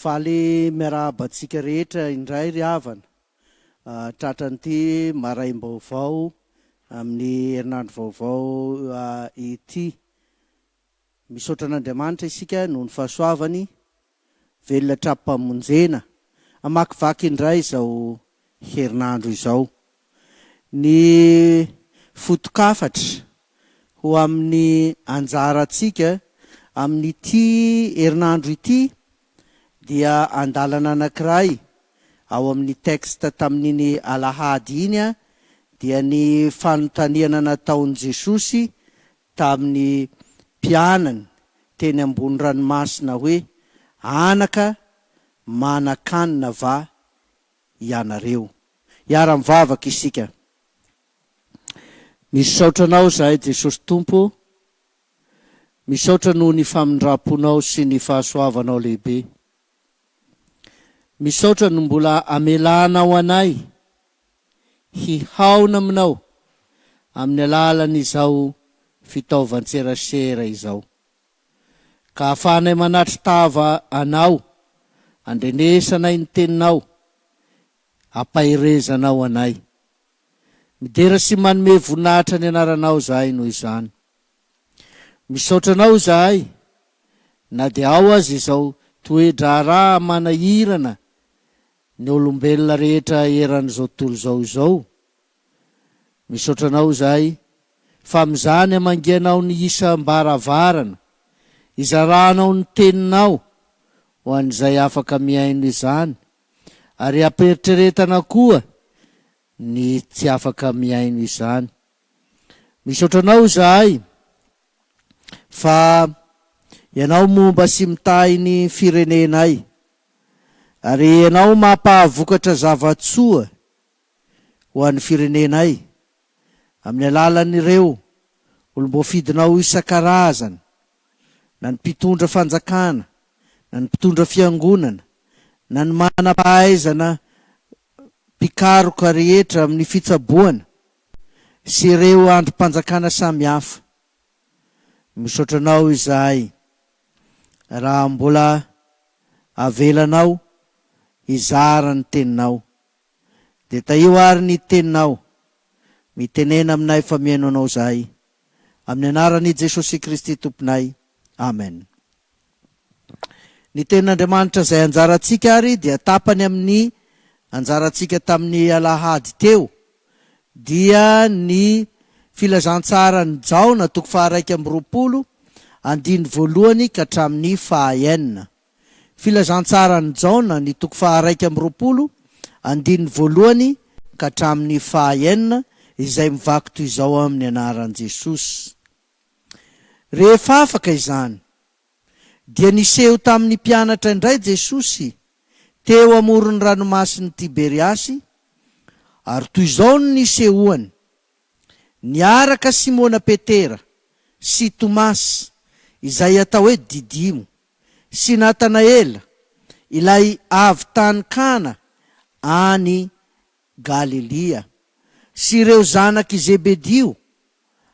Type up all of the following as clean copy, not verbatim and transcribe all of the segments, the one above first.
faly miarabantsika rehetra indray ry havana tratran'ity Maraim-baovao amin'ny herinandro vaovao ity. Misaotra an'Andriamanitra isika noho ny fahasoavany, velona trapamonjena amakivaky indray izao herinandro izao. Ny fotokafatra ho amin'ny anjarantsika amin'ity herinandro ity dia andalana anankiray ao amin'ny texte tamin'iny alahady iny dia ny fanontaniana nataon'i Jesosy tamin'ny mpianany teny ambony ranomasina hoe anaka manan-kanina va ianareo. Iara-mivavaka isika. Misaotra anao zahay Jesosy Tompo, misaotra noho ny famindramponao sy ny fahasoavanao lehibe. Misaotra no mbola amelanao anay hihaona aminao amin'ny alalan'izao fitaovan-tserasera izao. Ka ahafahanay manatry tava anao, andrenesanay ny teninao, ampahirezanao anay. Midera sy manome voninahitra ny anaranao zahay noho izany. Misaotra anao zahay, na dia ao azy izao toedrara manahirana ny olombelona rehetra eran'izao tontolo zao. Misaotra anao zahay, fa amin'izany amangianao ny isam-baravarana, izaranao ny teninao ho an'izay afaka miaino izany, ary aperitreretana koa ny tsy afaka miaino izany. Misaotra anao zahay, fa ianao momba sy mitahy ny firenenay, ary ianao mampahavokatra zavatsoa ho an'ny firenenay amin'ny alalan'ireo olom-boafidinao isan-karazany, na ny mpitondra fanjakana, na ny mpitondra fiangonana, na ny manam-pahaizana mpikaroka rehetra amin'ny fitsaboana sy ireo androm-panjakana samihafa. Misaotra anao izahay, raha mbola avelanao izara ny teninao, dia taio ary ny teninao, mitenena aminay fa miaino anao zahay, amin'ny anaran'i Jesosy Kristy Tomponay. Amen. Ny tenin'Andriamanitra izay anjarantsika ary dia tapany amin'ny anjarantsika tamin'ny alahady teo, dia ny filazantsarany Jaona 1:20 andiny voalohany ka hatramin'ny 9. Filazantsarany Jaona ny 1:20 andiny voalohany ka hatramin'ny 9, izay mivaky toy izao amin'ny anaran'i Jesosy. Rehefa afaka izany, dia niseho tamin'ny mpianatra indray Jesosy teo amoron'ny Ranomasin'i Tiberiasy, ary toy izao ny nisehoany: Niaraka Simona Petera sy Tomasy, izay atao hoe Didymo, sy Natanaela, ilay avy tany Kana any Galilia, sy ireo zanak'i Zebedio,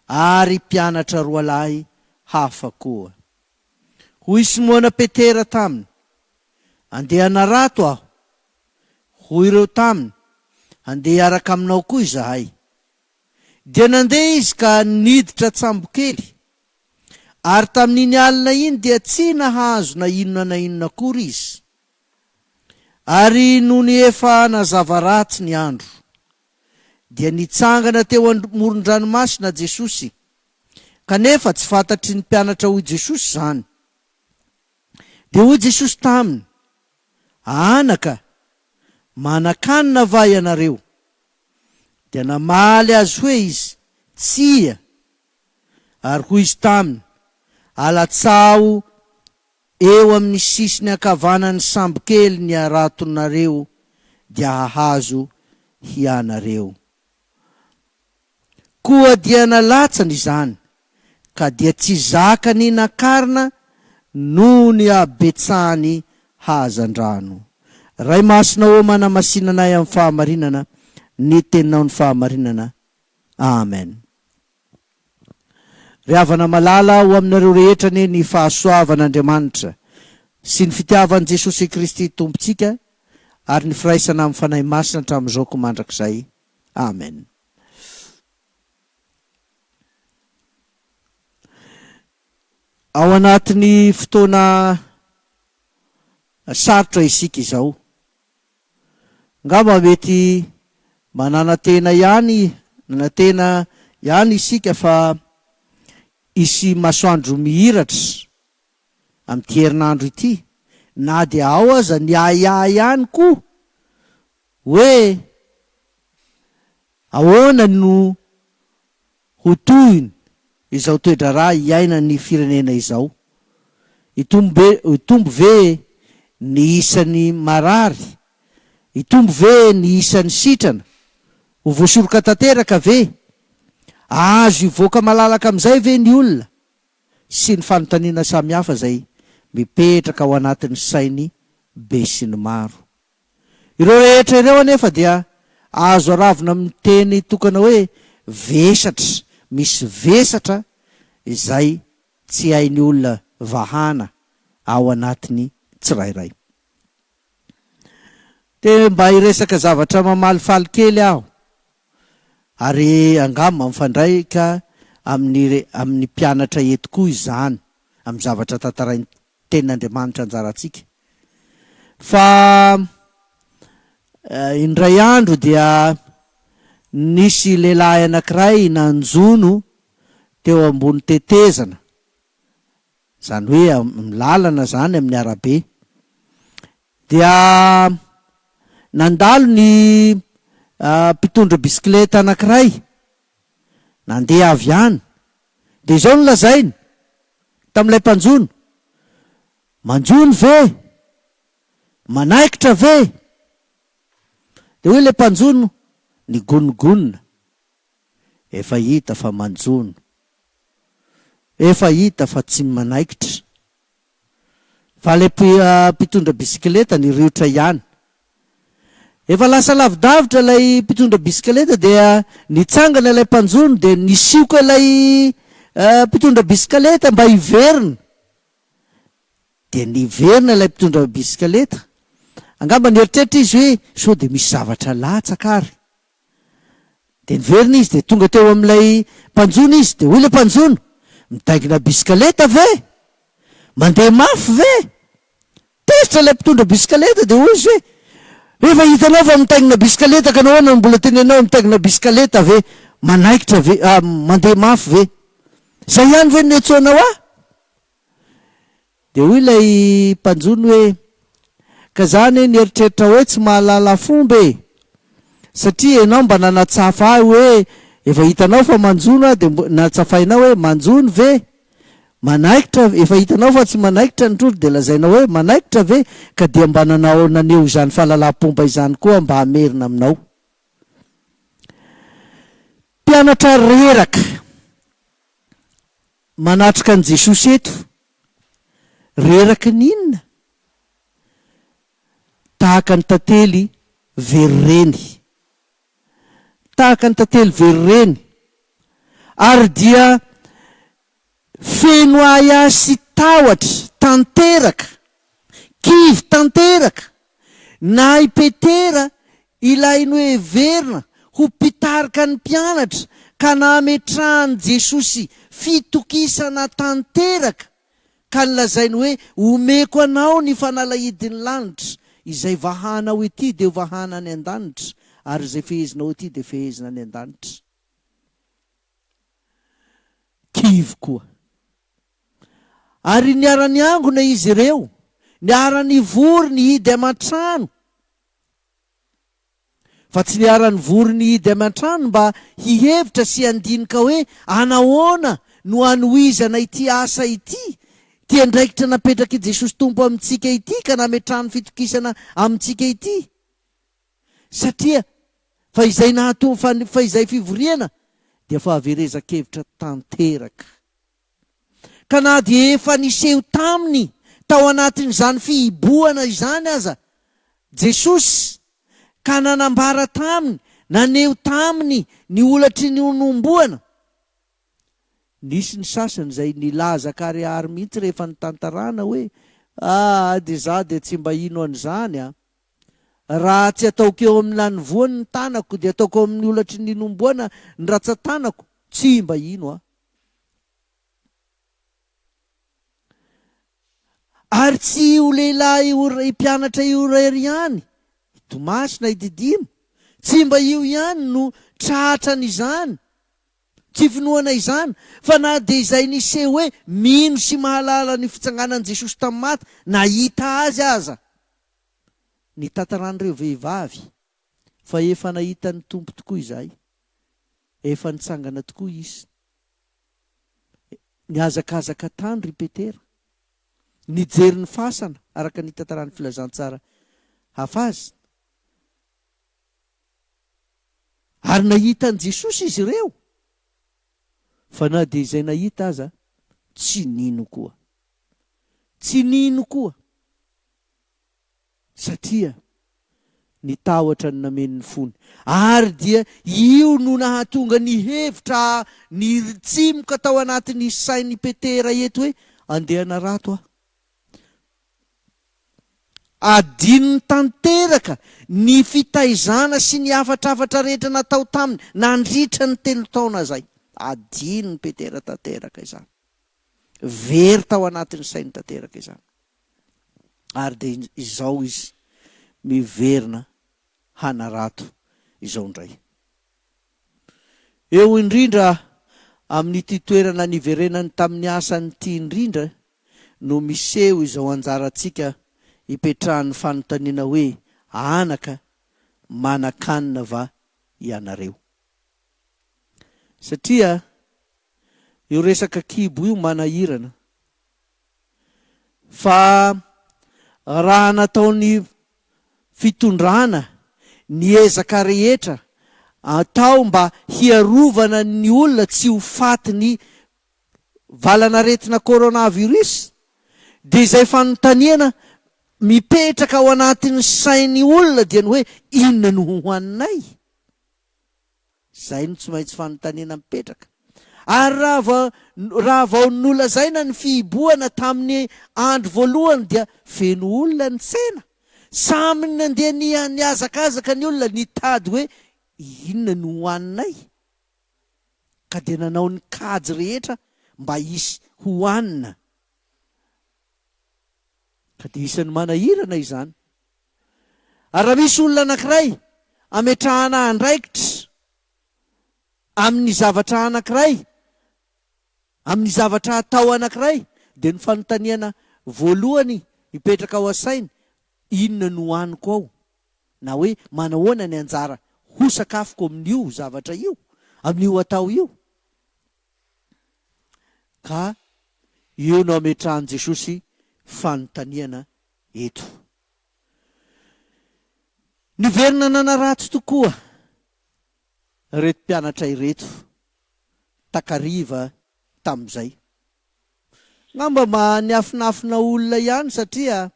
ary mpianatra roa lahy hafa koa. Hoy Simona Petera taminy: andeha hanarato aho. Hoy ireo taminy: andeha hiaraka aminao koa izahay. Dia nandeha izy ka niditra an-tsambokely, ary tamin'iny alina iny dia tsy nahazo na inona na inona kory izy. Ary noho ny efa nazava ratsy ny andro, dia nitsangana teo amoron-dranomasina Jesosy, kanefa tsy fantatry ny mpianatra hoy Jesosy zany. Dia hoy Jesosy taminy: anaka, manan-kanina va ianareo? Dia namaly azy hoe izy tsia, ary hoy izy taminy: alatsao eo amin'ny sisiny ankavanan'ny an-tsambokely ny aratonareo, dia hahazo hianareo. Koa dia nalatsany izany, ka dia tsy zakany nakarina noho ny habetsahan'ny hazan-drano. Ray masina o manamasinana anay amin'ny fahamarinana, ny teninao ny fahamarinana. Amen. Ry havana malala ho aminareo rehetra ny fahasoavan'Andriamanitra sy ny fitiavan'i Jesosy Kristy tompontsika ary ny firaisana amin'ny fanahy masina hatramin'izao komandrak'izay. Amen. Ao anatin'ny fotoana sarotra isika izao, ngamba mety mananatena ihany isika fa isy masoandro mihiratra amin'ity herinandro ity, na dia ao aza ny ahiahy ihany koa hoe ahoana no ho tohiny izao toedrarà iaina ny firenena izao. Itombo ve ny isan'ny marary? Itombo ve ny isan'ny sitrana? Ho voasoroka tanteraka ve? Azo ivoaka malalaka amin'izay ve ny olona? Sy ny fanontaniana samihafa zay mipetraka ao anatin'ny sainy be sy ny maro. Ireo rehetra ireo anefa dia azo aravina amin'ny teny tokana hoe vesatra, misy vesatra izay tsy hain'ny olona vahana ao anatiny tsirairay. Mba hiresaka zavatra mamalifaly kely aho, ary angamba mifandray ka amin'ny mpianatra eto koa izany, amin'ny zavatra tantarainy tenin'Andriamanitra anjarantsika. Fa indray andro dia nisy lehilahy anankiray nanjono teo ambony tetezana, zany hoe amin'ny lalana zany, amin'ny arabe. Dia nandalo ny mpitondra bisikileta anankiray, nandeha avy any. Dia izao no lazainy tamin'ilay mpanjono: manjono ve? Manaikitra ve? Dia hoe ilay mpanjono ny gongonona: efa hita fa manjono, efa hita fa tsy manaikitra. Fa ilay mpitondra bisikileta ny riotra ihany. Efa lasa lavidavitra ilay mpitondra bisikileta dia nitsangana ilay mpanjono, dia nisioka ilay mpitondra bisikileta mba hiverina. Dia niverina ilay mpitondra bisikileta. Angamba nieritreritra izy hoe sao dia misy zavatra latsaka ary. Dia niverina izy, dia tonga teo amin'ilay mpanjono izy, dia hoy ilay mpanjono: mitaingina bisikileta ve? Mandeha mafy ve? Tesitra ilay mpitondra bisikileta, dia hoy izy hoe: efa hitanao fa mitaingina bisikileta ka nahoana mbola tenenao mitaingina bisikileta ve? Manaikitra ve? Mandeha mafy ve? Zay ihany ve niantsoanao aho? Dia hoy ilay mpanjono hoe: ka zany nieritreritra hoe tsy mahalala fomba e, satria ianao mba nanatsafa ahy hoe efa hitanao fa manjono, dia natsafainao hoe manjono ve? Manaikitra, efa hitanao fa tsy manaikitra ny trondro, dia lazainao hoe manaikitra ve? Ka dia mba naneo izany fahalalam-pomba izany koa mba hamerina aminao. Mpianatra reraka manatrika an' Jesosy eto, reraka n'inona? Tahaka ny tantely verireny, tahaka ny tantely verireny, ary dia feno aya sy tahotra tanteraka, kivy tanteraka, na ipetera ilainy hoe verina ho pitarika ny mpianatra ka nametrahany Jesosy fitokisana tanteraka, ka nilazainy hoe omeko anao ny fanalahidin'ny lanitra, izay vahanao ety dia vahana any an-danitra, ary izay fehezinao ety dia fehezina any an-danitra. Kivy koa. Ary niara-ny angona izy ireo, niara-ny vory ny hidy aman-trano. Fa tsy niara-ny vory ny hidy aman-trano mba hihevitra sy handinika hoe anahoana no hanohizana ity asa ity, ty andraikitra napetraka i Jesosy tompo amintsika ity ka nametrahany fitokisana amintsika ity. Satria fa izay fivoriana dia fa haverezan-kevitra tanteraka. Ka na dia efa niseho tamin'ny tao anatin'izany fihiboana izany aza Jesosy, ka nanambara taminy, naneho taminy ny olatry ny onomboana. Nisy ny sasany izay nilaza karihary mihitsy rehefa nitantarana hoe de za de tsy mba ino an'izany a, raha tsy ataoko eo amin'ny nanovoany ny tanako de ataoko eo amin'ny olatry ny nomboana ny ratsan-tanako, tsy mba ino a. Ary tsy io lehilahy mpianatra io rery ihany, Tomasy na i Didymo, tsy mba io ihany no trahatra n'izany, tsy finoana izany, fa na de izay niseho hoe mino sy mahalala ny fitsanganan' Jesosy tamin'ny maty, nahita azy aza ny tantaran'ireo vehivavy, fa efa nahita ny tompo tokoa izay, efa nitsangana tokoa izy. Niazakazaka tany ry Petera, nijery ny fasana araka ny tantaran'ny filazantsara hafa azy, ary nahita an' Jesosy izy ireo, fa na de izay nahita aza tsy nino koa, tsy nino koa, satria nitahotra ny namen'ny fony. Ary dia io no nahatonga ny hevitra ny tsimoka tao anatin'ny sain'ny Petera eto hoe andehana rato ah, adinony tanteraka ny fitaizana sy ny afatrafatra rehetra natao taminy nandritra ny 3 taona zay. Adinony Petera tanteraka izany, very tao anatin'ny sainy tanteraka izany. Ary de izao izy miverina hanarato izao indray. Eo indrindra amin'ity toerana niverenany tamin'ny asany ity indrindra no miseho izao anjarantsika ipetrahan'ny fanontaniana hoe anaka manan-kanina va ianareo. Satria io resaka kibo io manahirana, fa raha nataony fitondrana ny ezaka rehetra atao mba hiarovana ny olona tsy ho faty ny valanaretina coronavirus, de izay fanontaniana mipetraka ao anatin'ny sain'ny olona dia ny hoe inona no hohaninay. Zay no tsy maintsy fanontaniana mipetraka. Ary raha vao nolazaina ny fihiboana tamin'ny andro voalohany dia feno olona ny tsena, samy nandeha niazakazaka ny olona nitady hoe inona no hohaninay, ka dia nanao ny kajy rehetra mba hisy hohanina. Ka dia isan'ny manahirana izany. Ary raha misy olona anankiray ametrahana andraikitra amin'ny zavatra anankiray, amin'ny zavatra atao anankiray, dia ny fanontaniana voalohany mipetraka ao an-sainy, inona no hohaniko ao, na hoe manahoana ny anjara ho sakafoko amin'io zavatra io, amin'io atao io. Ka io no ametrahan'i Jesosy fanontaniana eto. Niverina nanaratsy tokoa reto mpianatra ireto takariva tamin'izay. Ngamba maniafinafina olona ihany, satria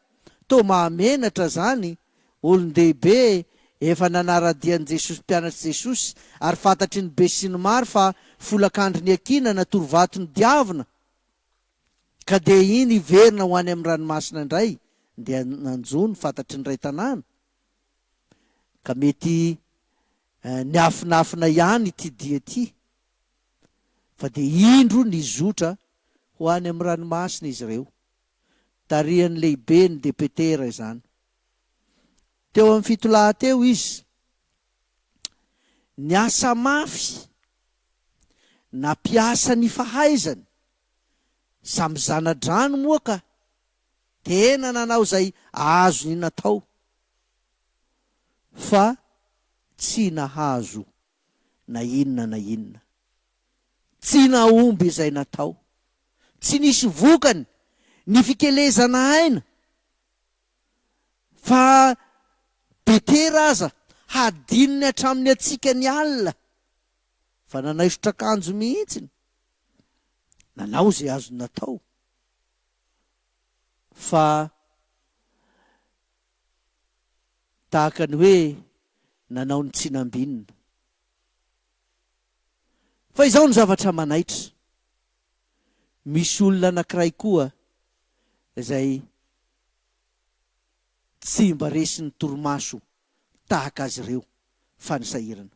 to mahamenatra zany, olon-dehibe efa nanaradian'i Jesosy, mpianatra Jesosy, ary fantatry ny be sy ny maro fa folakandro ny akina natorovato ny diavina, ka de iny iverina ho any amin'ny ranomasina indray, dia nanjony fantatry ny ray tanàna, ka mety niafinafina ihany ity dia ty, fa de indro nizotra ho any amin'ny ranomasina izy ireo. Tarihan'ny lehibe ny de Petera izany. Teo amin'ny fitolahateo izy niasa mafy, nampiasa ny fahaizany, samy zana-drano moa ka tena nanao zay azo ny natao, fa tsy nahazo na inona na inona, tsy nahomby izay natao, tsy nisy vokany ny fikelezana aina, fa Petera aza hadininy hatramin'ny atsika ny alina, fa nanaisotra akanjo mihitsiny, nanao zay azo natao, fa tahaka ny hoe nanao ny tsy nambinina. Fa izao ny zavatra manaitra. Misy olona anankiray koa izay tsy mba resy ny torimaso tahaka azy ireo fanisahirana.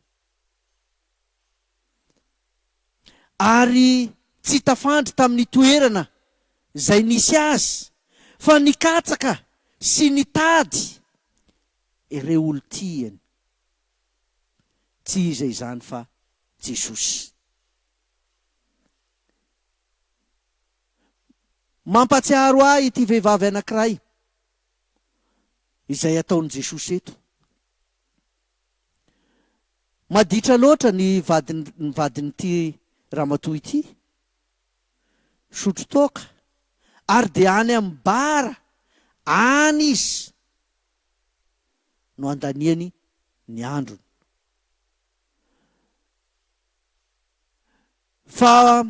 Ary tsy tafandry tamin'ny toerana zay nisy azy, fa nikatsaka sy nitady ireo olo tiany. Tsy iza izany fa Jesosy. Mampatsiaro ahy ity vehivavy anankiray izay ataon'i Jesosy eto. Maditra loatra ny vadin'ity ramatoa ity, sotro toaka, ary dia any amin'ny bara, any izy no andaniany ny androny. Fa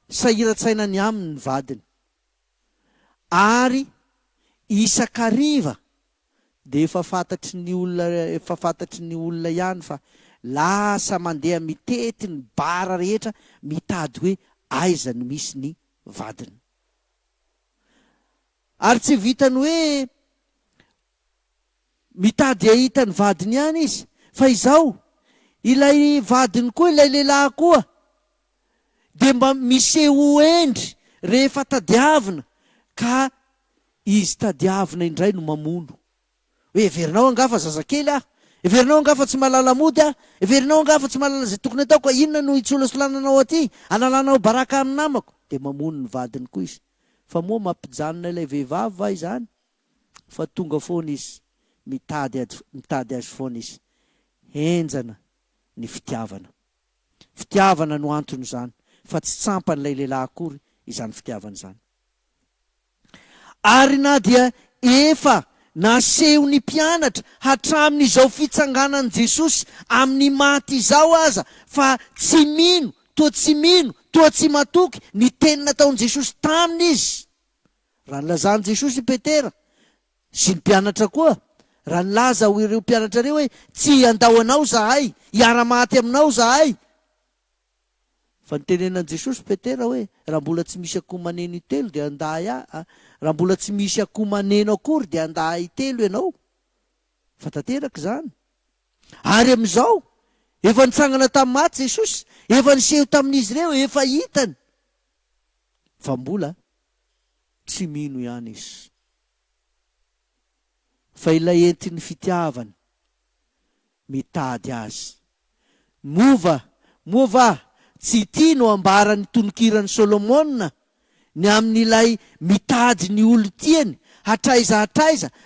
sahiran-tsaina ny aminy ny vadiny, ary isakariva dia efa fantatry ny olona ihany fa lasa mandeha mitety ny bara rehetra mitady hoe aiza ny misy ny vadiny. Ary tsy vitany hoe mitady ahita ny vadiny ihany izy, fa izao ilay vadiny koa, ilay lehilahy koa dia mba miseho endry rehefa tadiavina, ka izy tadiavina indray no mamono. Hoe everinao angafa zazakely ah, everinao angafa tsy mahalala mody ah, everinao angafa tsy mahalala zay tokony atao, ka inona no hitsolasolananao aty, analanao baraka amin'ny namako. Dia mamono ny vadiny koa izy. Fa moa mampijanona ilay vehivavy va izany? Fa tonga foana izy mitady azy foana izy, henjana ny fitiavana. Fitiavana no antony izany, fa tsy tsampan'ilay lehilahy akory izany fitiavana izany. Ary na dia efa naseho ny mpianatra hatramin'izao fitsanganan' Jesosy amin'ny maty izao aza, fa tsy mino, toa tsy mino, toa tsy matoky ny teny nataon'i Jesosy taminy izy. Raha nilazan'i Jesosy Petera sy ny mpianatra koa, raha nilaza ho ireo mpianatra ireo hoe tsy andao anao zahay, hiara-maty aminao zahay. Fa nitenenan'i Jesosy Petera hoe raha mbola tsy misy akoho maneno telo dia andahy raha mbola tsy misy akoho maneno akory dia andahy telo ianao. Fa tanteraka izany. Ary amin'izao efa nitsangana tamin'ny maty Jesosy, efa niseho tamin'izy ireo, efa hitany, fa mbola tsy mino ihany izy. Fa ilay entin'ny fitiavany mitady azy. Mova tsy ity no ambarany tononkirany Solomona ny amin'ilay mitady ny olo tiany, hatraiza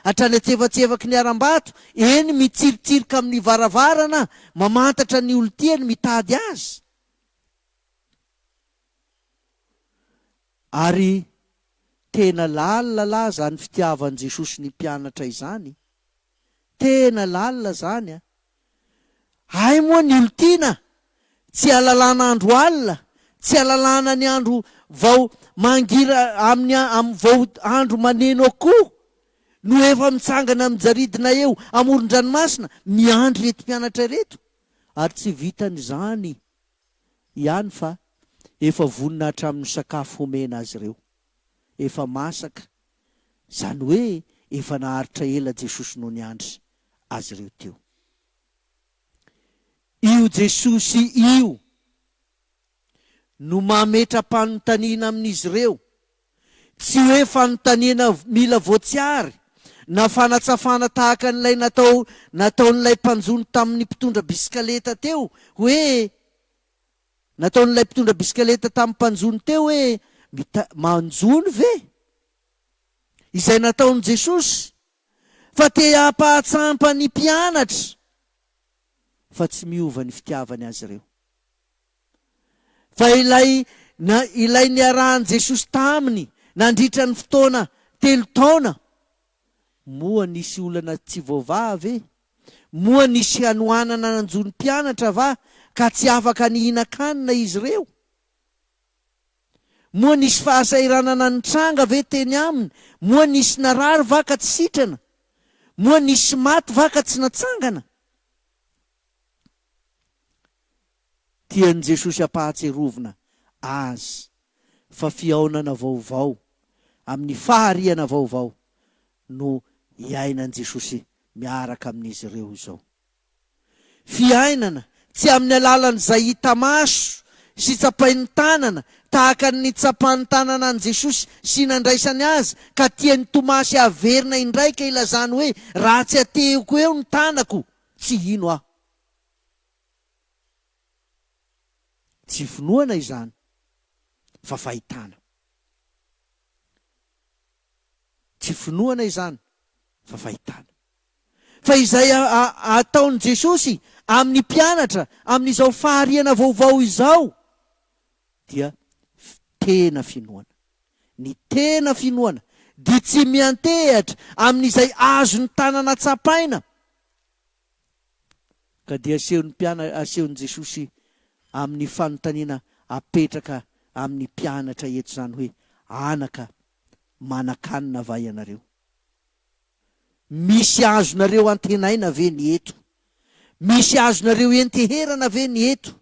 hatrany atsevatsevaky ny aram-bato, eny mitsiritsiroka amin'ny varavarana, mamantatra ny olo tiany mitady azy. Ary tena lalina la zany fitiavan'i Jesosy ny mpianatra izany. Tena lalina zany. Hay moa ny olo tiana, tsy alalana andro alina, tsy alalana ny andro vao mangira amin'ny vao andro maneno akoho, no efa mitsangana mijaridina eo amoron-dranomasina miandry reto mpianatra reto. Ary tsy vitany izany ihany fa efa vonina hatramin'ny sakafo omena azy ireo, efa masaka. Zany hoe efa naharitra ela Jesosy no niandry azy ireo teo. Io Jesosy io no mametra-panontaniana amin'izy ireo, tsy hoe fanontaniana mila voatsiary na fanatsafana tahaka n'ilay nataon'ilay mpanjony tamin'ny mpitondra bisikaleta teo, hoe nataon'ilay mpitondra bisikaleta tamin'ny mpanjony teo hoe manjony ve? Izay nataon'i Jesosy, fa te hampahatsampa ny mpianatra, fa tsy miova ny fitiavany azy ireo. Fa ilay niarahan'i Jesosy taminy nandritra ny fotoana 3 taona, moa nisy olana tsy voavavy, moa nisy hanoanana nanjony mpianatra va ka tsy afaka nihinan-kanina izy ireo, moa nisy fahasairanana ny tranga ve teny aminy, moa nisy narary va ka tsy sitrana, moa nisy maty va ka tsy natsangana. Tian'i Jesosy hampahatserovina azy fa fihaonana vaovao amin'ny fahariana vaovao no hiainan Jesosy miaraka amin'izy ireo izao. Fiainana tsy amin'ny alalan'izay hita maso sy tsapain'ny tanana tahaka ny tsapain'ny tanana an' Jesosy sy nandraisany azy ka tiany Tomasy averina indray ka ilazany hoe raha tsy atehiko eo ny tanako tsy ino aho. Tsy finoana izany fa fahitana. Tsy finoana izany fa fahitana. Fa izay ataon'i Jesosy amin'ny mpianatra amin'izao fahariana vaovao izao dia tena finoana. Ny tena finoana dia tsy miantehatra amin'izay azony tanana tsapaina. Ka dia asehon'i Jesosy amin'ny fanontaniana apetraka amin'ny mpianatra eto izany hoe anaka manan-kanina va ianareo? Misy azonareo antenaina ve ny eto? Misy azonareo enteherana ve ny eto?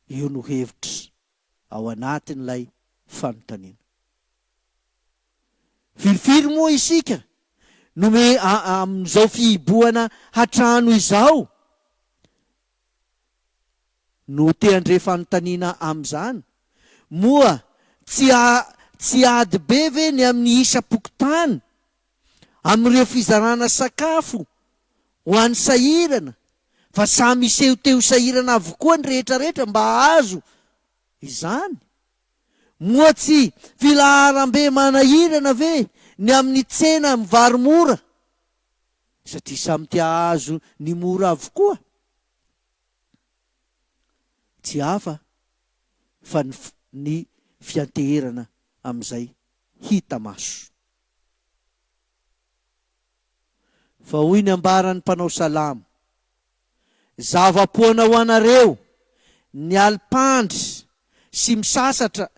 Io no hevitra ao anatin'ilay fanontaniana. Filifiry moa isika nome amin'izao fihiboana hatrano izao no te andre fanontaniana amin'izany. Moa tsy ady be ve ny amin'ny isa-pokotany amin'ireo fizarana sakafo ho an'ny sahirana, fa samy iseho teo sahirana avokoa ny rehetrarehetra mba azo izany. Moa tsy filaharam-be manahirana ve ny amin'ny tsena mivary mora, satria samy tia azo ny mora avokoa. Tsy hafa fa ny fianteherana amin'izay hita maso. Fa hoy ny ambaran'ny mpanao salamo, zava-poana ho anareo ny alipandry sy misasatra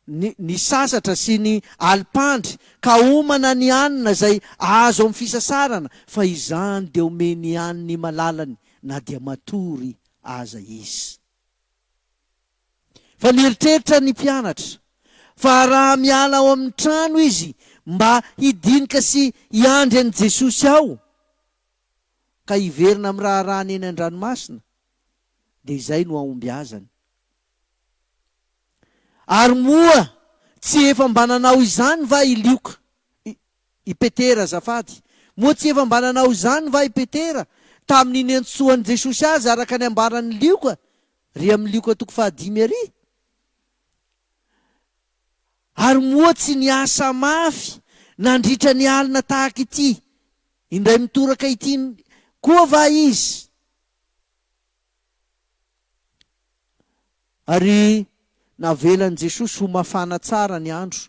ny sasatra sy ny alipandry ka homana ny anina izay azo amin'ny fisasarana, fa izany dia omeny aniny malalany na dia matory aza izy. Fa nieritreritra ny mpianatra fa raha miala ao amin'ny trano izy mba hidinika sy hiandry an'i Jesosy ao ka hiverina amin'ny raharahany eny an-dranomasina, dia izay no aomby azany. Ary moa tsy efa mba nanao izany va ilioka i Petera azafady? Moa tsy efa mba nanao izany va i Petera tamin'iny antsoan'i Jesosy azy araka ny ambaran'ny lioka, ry amin'ny lioka toko 5 Ary moa tsy niasa mafy nandritra ny alina tahaka ity indray mitoraka ity koa va izy? Ary navelan'i Jesosy ho mafana tsara ny andro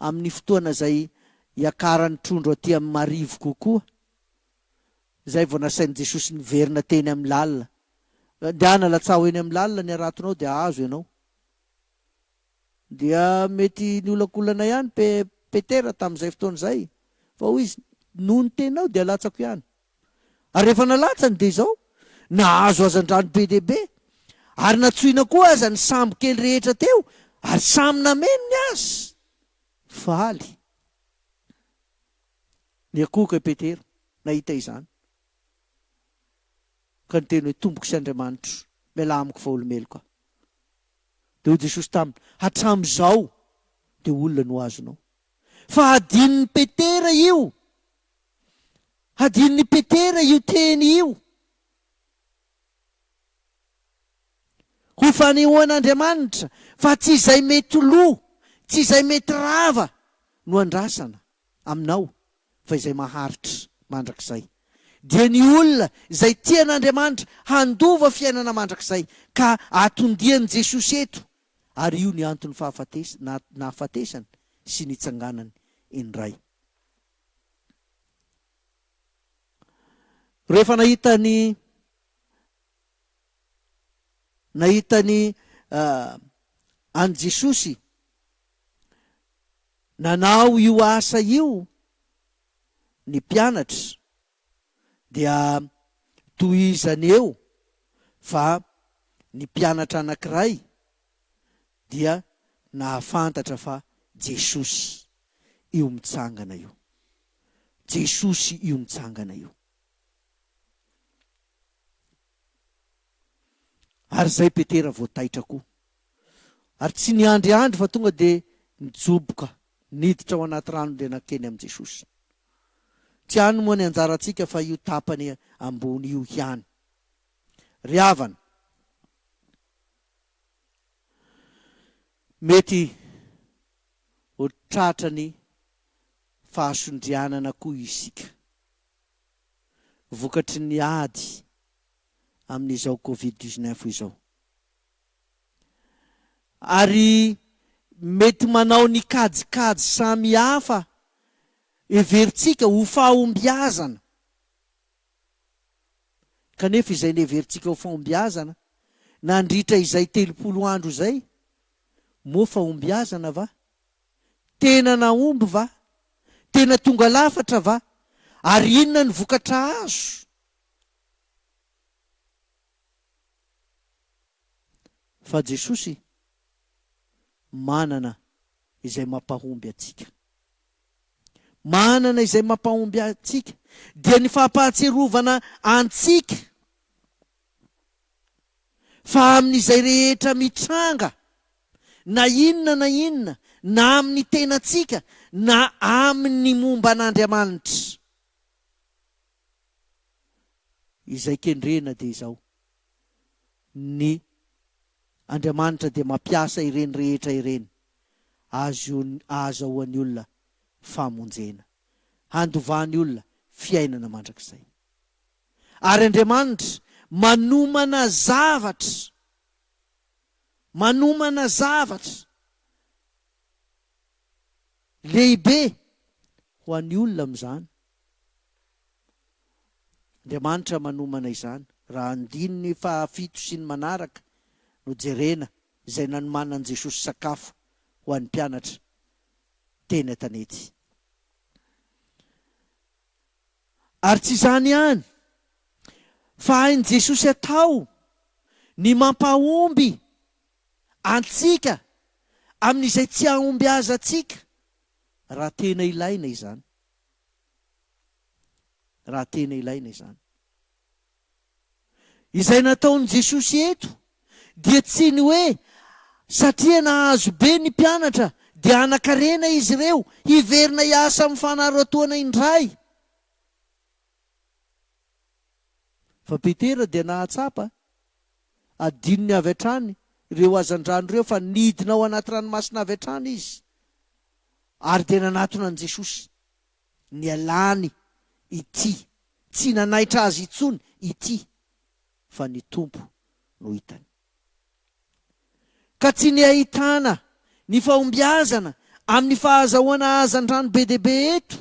amin'ny fotoana izay hiakarany trondro aty amin'ny marivo kokoa. Izay vao nasain'i Jesosy niverina teny amin'ny lalina. Andeana latsaho eny amin'ny lalina ny aratonao dia azo ianao. Dia mety niolakolana ihany Petera tamin'izay fotoana izay. Fa hoy izy, noho ny teninao dia latsako ihany. Ary rehefa nalatsany dia izao, nahazo azan-drano be dia be. Ary natsoina koa aza ny sambokely rehetra teo, ary samy nameny ny azy. Faly. Ny akoka Petera nahita izany. Ka niteny hoe tomboko sy Andriamanitra, miala amiko fa olomeloko aho. Dia hoy Jesosy taminy, hatramin'izao dia olona no azonao. Fa hadin'ny Petera io. Hadin'ny Petera io teny io. Ho fanehoan'Andriamanitra fa tsy izay mety lo, tsy izay mety rava no andrasana aminao, fa izay maharitra mandrakizay. Dia ny olona izay tian'Andriamanitra handova fiainana mandrakizay ka atondian'i Jesosy eto. Ary io ny antony nahafatesany sy nitsanganany indray. Rehefa nahitany an Jesosy nanao io asa io ny mpianatra, dia tohizany eo fa ny mpianatra anankiray dia nahafantatra fa Jesosy io mitsangana io. Jesosy io mitsangana io. Ary zay Petera voataitra koa. Ary tsy niandryandry fa tonga de nijoboka, niditra ao anaty rano de nakeny amin'i Jesosy. Tsy any moa ny anjarantsika fa io tapany ambony io ihany. Ry havana, mety ho tratrany fahasondrianana koa isika, vokatry ny ady amin'izao Covid-19 izao. Ary mety manao ny kajikajy samy hafa everitsika ho fahombiazana. Kanefa izay neverintsika ho fahombiazana, nandritra izay 30 andro zay, moa fahombiazana va? Tena naomby va? Tena tonga lafatra va? Ary inona ny vokatra azo? Fa Jesosy manana izay mampahomby atsika. Manana izay mampahomby atsika dia ny fampahatserovana antsika fa amin'izay rehetra mitranga, na inona na amin'ny tenatsika na amin'ny momba an'Andriamanitra. Izay kendrena de izao, ny Andriamanitra de mampiasa ireny rehetra ireny azahoan'ny olona famonjena, handovany olona fiainana mandrakizay. Ary Andriamanitra manomana zavatra lehibe ho an'ny olona amin'izany. Andriamanitra manomana izany. Raha andininy fahafito sy ny manaraka no jerena izay nanomanan'i Jesosy sakafo ho an'ny mpianatra teny an-tanety. Ary tsy izany ihany, fa hain'i Jesosy atao ny mampahomby antsika amin'izay tsy ahomby azy atsika, raha tena ilaina izany. Raha tena ilaina izany. Izay nataon'i Jesosy eto dia tsy ny hoe satria nahazo be ny mpianatra dia anakarena izy ireo hiverina hiasa amin'ny fanarotoana indray. Fa Petera dia nahatsapa, adininy avy hatrany ireo azandrano ireo fa nidina ao anaty ranomasina avy hatrany izy. Ary dia nanatona an'i Jesosy ny alany ity, tsy nanaitra azy itsony ity, fa ny tompo no hitany. Ka tsy ny ahitana ny fahombiazana amin'ny fahazahoana azandrano be dia be eto,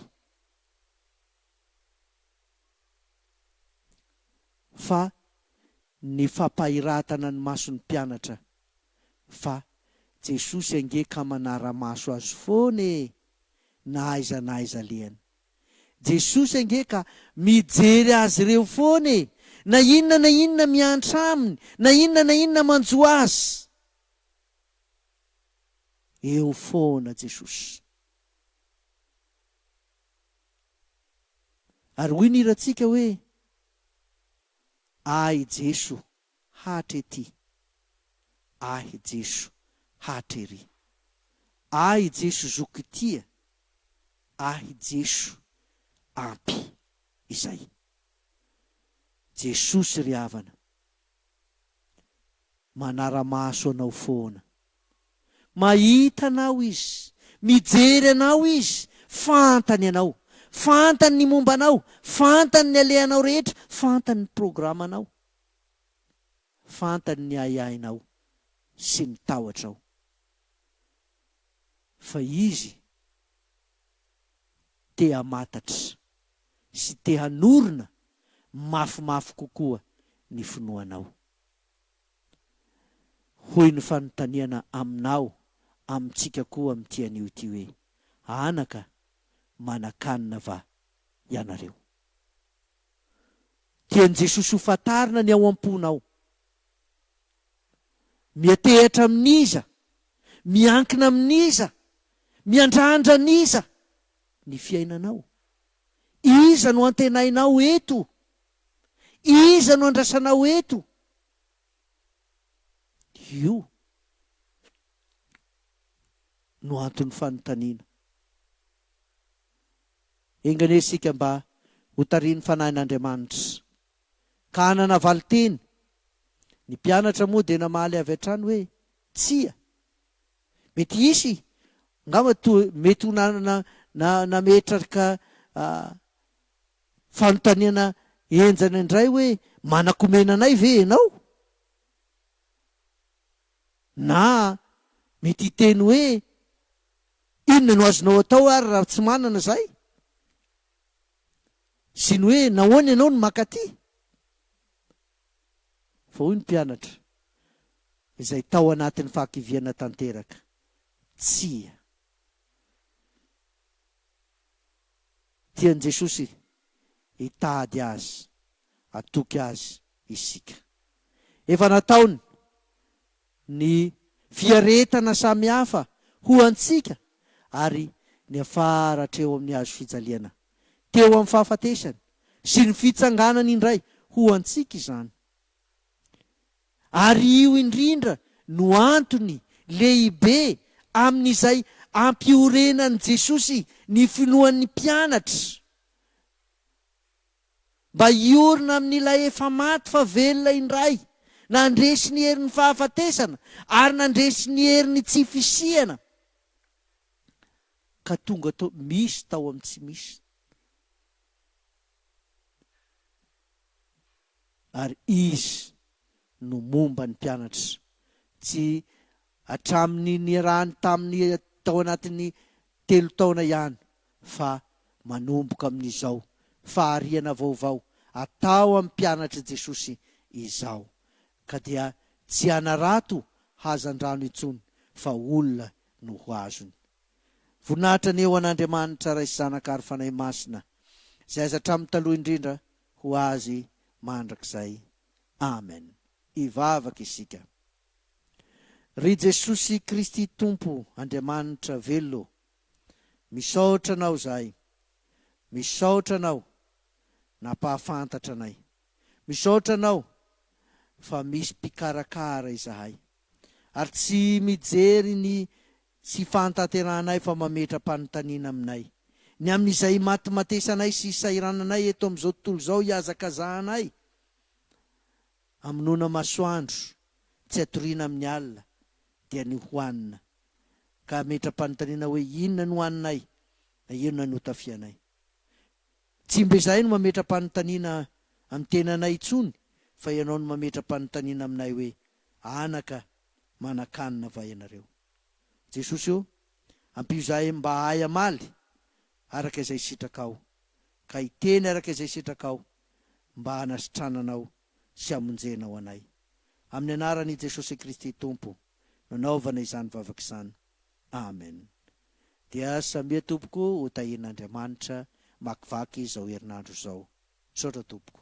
fa ny fampahiratana ny mason'ny mpianatra, fa Jesosy ange ka manara-maso azy foana na aiza lehany. Jesosy ange ka mijery azy ireo foana, na inona miantra aminy, na inona manjo azy. Eo foana Jesosy. Ary hoy ny iratsika hoe, ahy Jeso hatra ety, ahy Jeso hatra ery, ahy Jeso zoky tia, ahy Jeso ampy izay. Jesosy ry havana, manara-maso anao foana, mahita anao izy, mijery anao izy, fantany anao, fantany ny momba anao, fantany ny alehanao rehetra, fantany ny programanao, fantany ny ayainao sy ny tahotrao. Fa izy te hamantatra sy te hanorina mafimafy kokoa ny finoanao. Hoy ny fanontaniana aminao, amintsika koa amin'ity anio ity hoe, anaka manan-kanina va ianareo? Tian'i Jesosy ho fantarina ny ao am-ponao, miatehatra amin'iza, miankina amin'iza, miandrandra an'iza, ny fiainanao. Iza no antenainao eto? Iza no andrasanao eto? Io no antony fanontaniana. Enganesika mba ho tariny fanahin'Andriamanitra. Kana navaly teny. Ny mpianatra moa dia namaly avy hatrany hoe tsia. Mety isy ngamba mety ho nametraka fanontaniana enjana indray hoe manakomenanay ve ianao? Na mety hiteny hoe inona no azonao atao ary raha tsy manana zay? Sy ny hoe nahoana ianao no makaty? Fa hoy ny mpianatra izay tao anatin'ny fahakiviana tanteraka, tsia. Tian'i Jesosy hitady azy, atoky azy isika. Efa nataony ny fiaretana samihafa ho antsika ary ny afara hatreo amin'ny hazo fijaliana, teo amin'ny fahafatesany sy ny fitsanganany indray ho antsika izany. Ary io indrindra no antony lehibe amin'izay ampiorenan'i Jesosy ny finoan'ny mpianatra, mba hiorina amin'ilay efa maty fa velona indray, nandresy ny herin'ny fahafatesana ary nandresy ny herin'ny tsy fisihana, ka tonga tao misy tao amin'ny tsy misy. Ary izy no momba ny mpianatra, tsy hatramin'ny niarahany tamin'ny tao anatin'ny 3 taona ihany, fa manomboka amin'izao fahariana vaovao atao amin'ny mpianatra Jesosy izao, ka dia tsy hanarato hazan-drano intsony fa olona no ho azony. Voninahitra ny eo an'Andriamanitra raisy zanaka ary fanahy masina, izay aza hatramin'ny taloha indrindra ho azy mandrakizay. Amen. Ivavaka isika. Ry Jesosy Kristy Tompo, Andriamanitra velo, misaotra anao zahay, misaotra anao napahafantatra anay, misaotra anao fa misy mpikarakara izahay, ary tsy mijery ny tsy fantanteranay fa mametra-panontaniana aminay, ny amin'izay matimatesanay sy sairananay eto amin'izao tontolo izao hiazakazahanay. Aminona masoandro tsy hatoriana amin'ny alina dia ny hoanina, ka metra-panontaniana hoe inona no hoaninay na inona no tafianay. Tsy mbe zahay no mametra-panontaniana amin'ny tenanay intsony, fa ianao no mametra-panontaniana aminay hoe anaka manan-kanina va ianareo. Jesosy io ampio zahay mba ahay amaly araka izay sitrakao, ka hiteny araka izay sitrakao mba hanasitrananao sy hamonjenao anay. Amin'ny anaran'i Jesosy Kristy Tompo, nanaovana izany vavaka izany. Amen. Dia samia tompoko ho tahin'Andriamanitra makivaky izao herinandro izao. Saotra tompoko.